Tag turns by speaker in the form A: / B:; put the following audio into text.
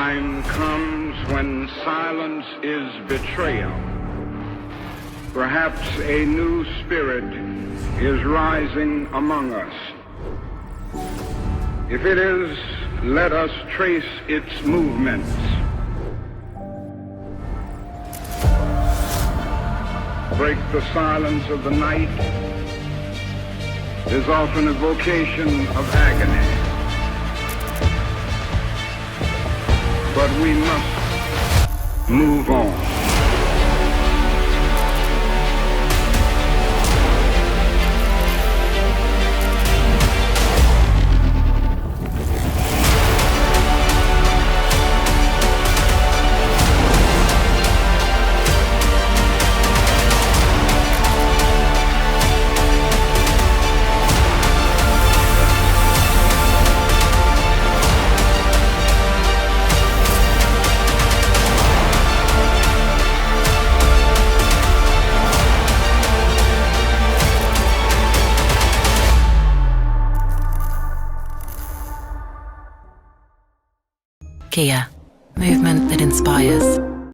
A: time comes when silence is betrayal. Perhaps a new spirit is rising among us. If it is, let us trace its movements. Break the silence of the night is often a vocation of agony. But we must move on.
B: Kia, movement that inspires.